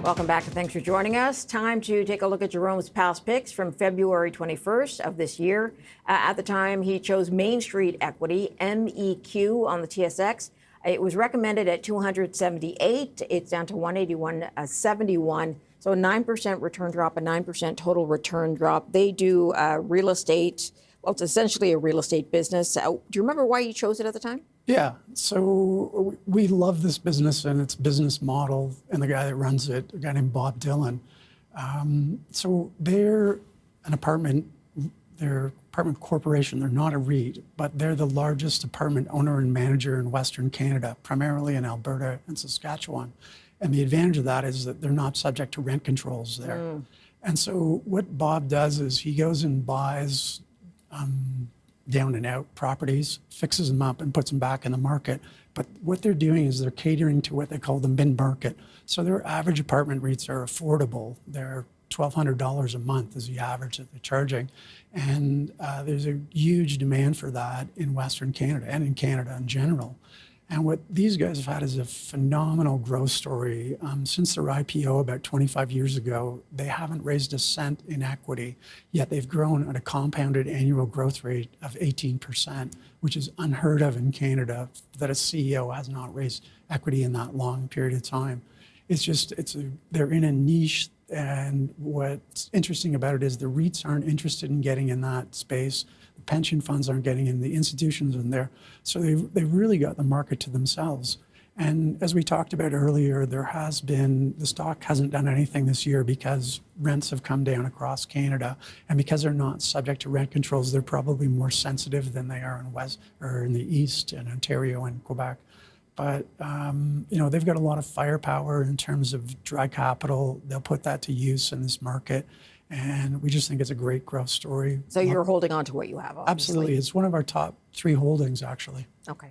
Welcome back and thanks for joining us. Time to take a look at Jerome's past picks from February 21st of this year. At the time, he chose Mainstreet Equity, MEQ, on the TSX. It was recommended at 278. It's down to 181.71. So a 9% return drop, a 9% total return drop. They do real estate. Well, it's essentially a real estate business. Do you remember why you chose it at the time? Yeah, so we love this business and its business model and the guy that runs it, a guy named Bob Dylan. So they're an apartment corporation. They're not a REIT, but they're the largest apartment owner and manager in Western Canada, primarily in Alberta and Saskatchewan. And the advantage of that is that they're not subject to rent controls there. And so what Bob does is he goes and buys down and out properties, fixes them up and puts them back in the market. But what they're doing is they're catering to what they call the mid-market. So their average apartment REITs are affordable. They're $1,200 a month is the average that they're charging. And there's a huge demand for that in Western Canada and in Canada in general. And what these guys have had is a phenomenal growth story. Since their IPO about 25 years ago, they haven't raised a cent in equity, yet they've grown at a compounded annual growth rate of 18%, which is unheard of in Canada, that a CEO has not raised equity in that long period of time. It's just, they're in a niche, and what's interesting about it is the REITs aren't interested in getting in that space. The pension funds aren't getting in, the institutions in there. So they've really got the market to themselves. And as we talked about earlier, the stock hasn't done anything this year because rents have come down across Canada. And because they're not subject to rent controls, they're probably more sensitive than they are in the East, in Ontario and Quebec. But, they've got a lot of firepower in terms of dry capital. They'll put that to use in this market. And we just think it's a great growth story. So you're holding on to what you have, obviously. Absolutely. It's one of our top 3 holdings, actually. Okay.